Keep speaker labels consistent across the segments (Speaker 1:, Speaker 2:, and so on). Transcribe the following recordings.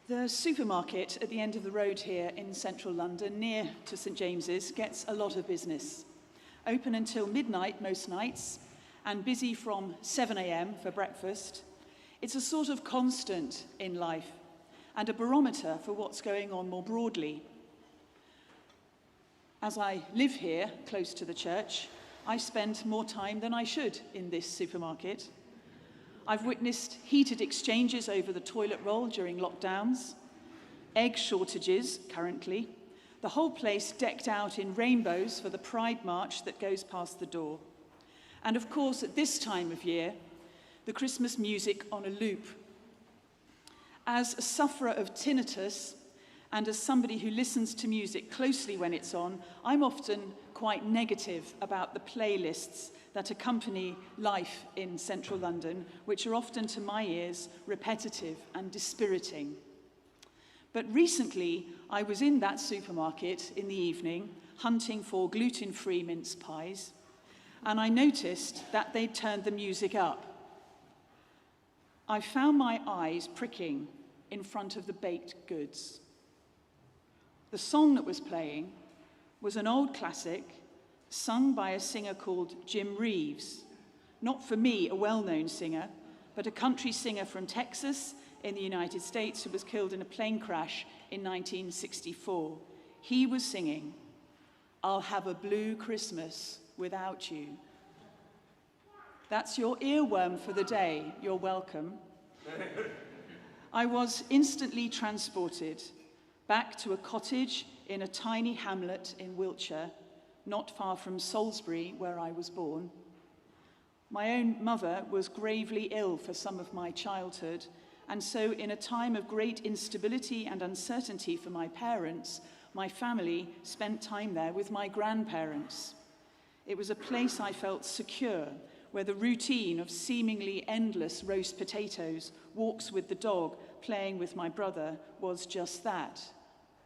Speaker 1: The supermarket at the end of the road here in central London, near to St James's, gets a lot of business. Open until midnight most nights, and busy from 7 a.m. for breakfast. It's a sort of constant in life, and a barometer for what's going on more broadly. As I live here, close to the church, I spend more time than I should in this supermarket. I've witnessed heated exchanges over the toilet roll during lockdowns, egg shortages currently, the whole place decked out in rainbows for the Pride March that goes past the door. And of course, at this time of year, the Christmas music on a loop. As a sufferer of tinnitus, and as somebody who listens to music closely when it's on, I'm often quite negative about the playlists that accompany life in central London, which are often, to my ears, repetitive and dispiriting. But recently, I was in that supermarket in the evening, hunting for gluten-free mince pies, and I noticed that they'd turned the music up. I found my eyes pricking in front of the baked goods. The song that was playing was an old classic sung by a singer called Jim Reeves. Not for me, a well-known singer, but a country singer from Texas in the United States who was killed in a plane crash in 1964. He was singing, "I'll have a blue Christmas without you." That's your earworm for the day. You're welcome. I was instantly transported back to a cottage in a tiny hamlet in Wiltshire, not far from Salisbury, where I was born. My own mother was gravely ill for some of my childhood, and so in a time of great instability and uncertainty for my parents, my family spent time there with my grandparents. It was a place I felt secure, where the routine of seemingly endless roast potatoes, walks with the dog, playing with my brother was just that,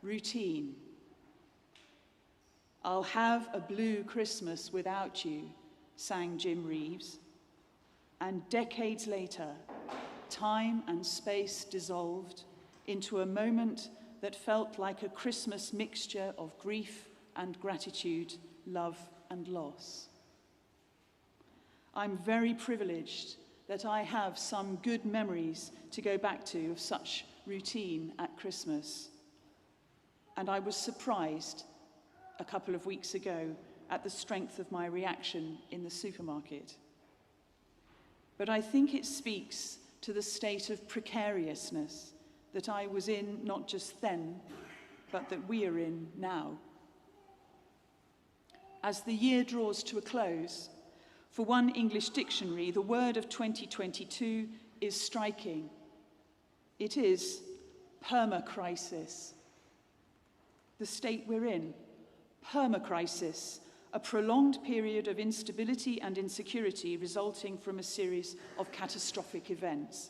Speaker 1: routine. "I'll have a blue Christmas without you," sang Jim Reeves. And decades later, time and space dissolved into a moment that felt like a Christmas mixture of grief and gratitude, love and loss. I'm very privileged that I have some good memories to go back to of such routine at Christmas. And I was surprised a couple of weeks ago at the strength of my reaction in the supermarket. But I think it speaks to the state of precariousness that I was in not just then, but that we are in now. As the year draws to a close, for one English dictionary, the word of 2022 is striking. It is permacrisis. The state we're in, permacrisis, a prolonged period of instability and insecurity resulting from a series of catastrophic events.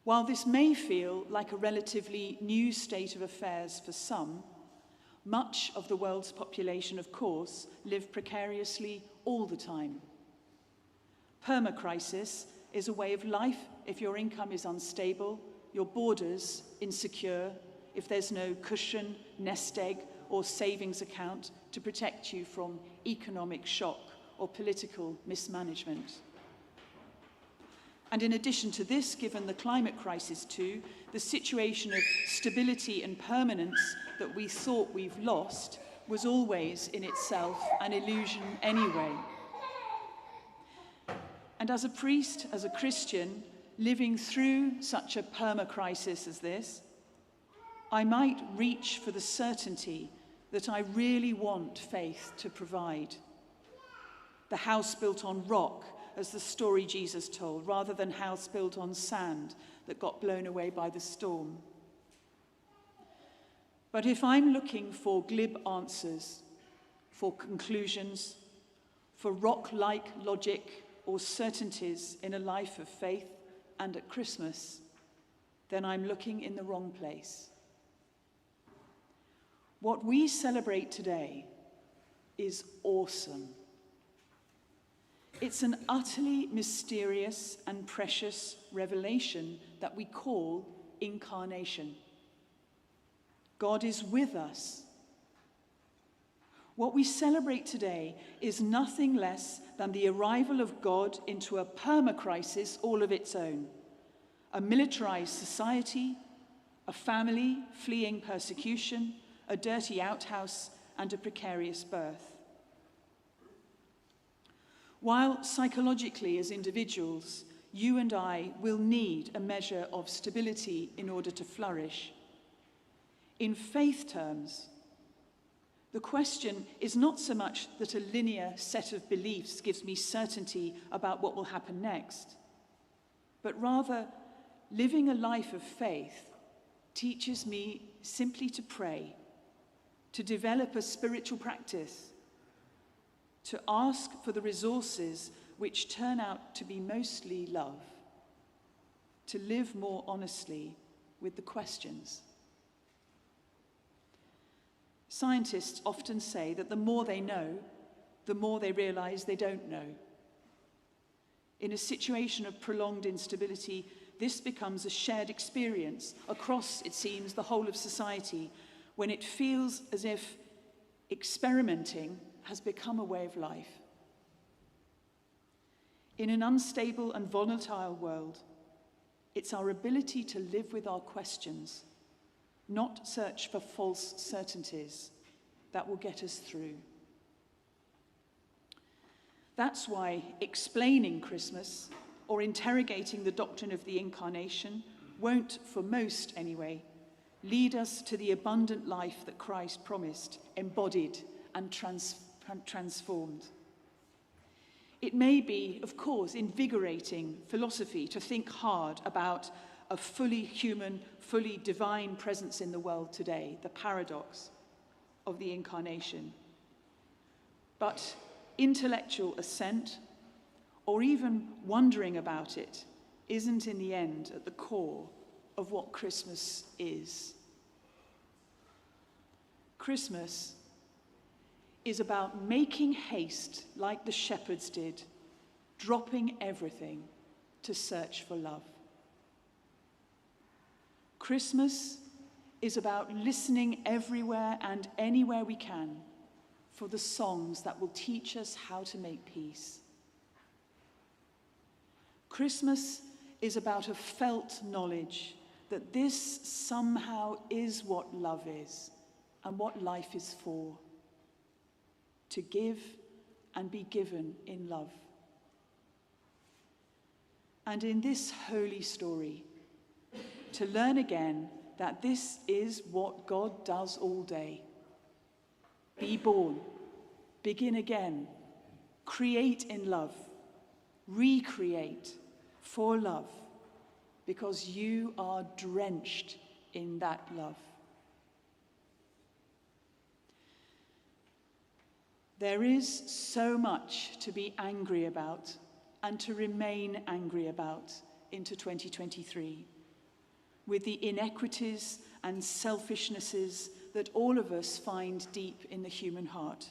Speaker 1: While this may feel like a relatively new state of affairs for some, much of the world's population, of course, live precariously all the time. Permacrisis is a way of life if your income is unstable, your borders insecure, if there's no cushion, nest egg, or savings account to protect you from economic shock or political mismanagement. And in addition to this, given the climate crisis too, the situation of stability and permanence that we thought we've lost was always in itself an illusion anyway. And as a priest, as a Christian, living through such a perma-crisis as this, I might reach for the certainty that I really want faith to provide. The house built on rock, as the story Jesus told, rather than house built on sand that got blown away by the storm. But if I'm looking for glib answers, for conclusions, for rock-like logic or certainties in a life of faith and at Christmas, then I'm looking in the wrong place. What we celebrate today is awesome. It's an utterly mysterious and precious revelation that we call incarnation. God is with us. What we celebrate today is nothing less than the arrival of God into a perma-crisis all of its own, a militarized society, a family fleeing persecution, a dirty outhouse, and a precarious birth. While psychologically, as individuals, you and I will need a measure of stability in order to flourish, in faith terms, the question is not so much that a linear set of beliefs gives me certainty about what will happen next, but rather living a life of faith teaches me simply to pray, to develop a spiritual practice, to ask for the resources which turn out to be mostly love, to live more honestly with the questions. Scientists often say that the more they know, the more they realize they don't know. In a situation of prolonged instability, this becomes a shared experience across, it seems, the whole of society, when it feels as if experimenting has become a way of life. In an unstable and volatile world, it's our ability to live with our questions, not search for false certainties, that will get us through. That's why explaining Christmas or interrogating the doctrine of the Incarnation won't, for most anyway, lead us to the abundant life that Christ promised, embodied and transformed. It may be, of course, invigorating philosophy to think hard about a fully human, fully divine presence in the world today, the paradox of the Incarnation. But intellectual assent, or even wondering about it, isn't in the end at the core of what Christmas is. Christmas is about making haste like the shepherds did, dropping everything to search for love. Christmas is about listening everywhere and anywhere we can for the songs that will teach us how to make peace. Christmas is about a felt knowledge that this somehow is what love is and what life is for, to give and be given in love. And in this holy story, to learn again that this is what God does all day. Be born, begin again, create in love, recreate for love, because you are drenched in that love. There is so much to be angry about and to remain angry about into 2023. With the inequities and selfishnesses that all of us find deep in the human heart.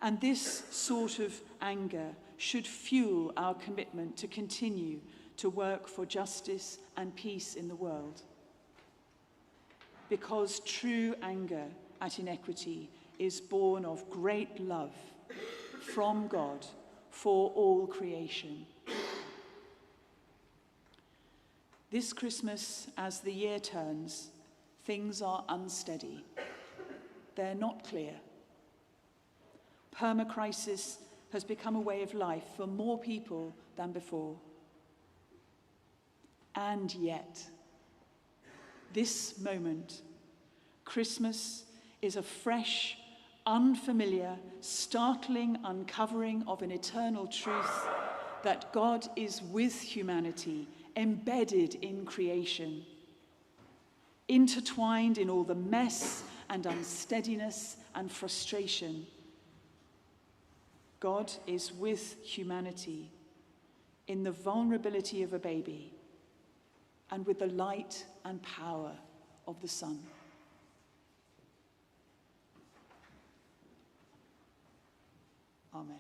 Speaker 1: And this sort of anger should fuel our commitment to continue to work for justice and peace in the world. Because true anger at inequity is born of great love from God for all creation. This Christmas, as the year turns, things are unsteady. They're not clear. Permacrisis has become a way of life for more people than before. And yet, this moment, Christmas, is a fresh, unfamiliar, startling uncovering of an eternal truth that God is with humanity, embedded in creation, intertwined in all the mess and unsteadiness and frustration. God is with humanity in the vulnerability of a baby and with the light and power of the sun. Amen.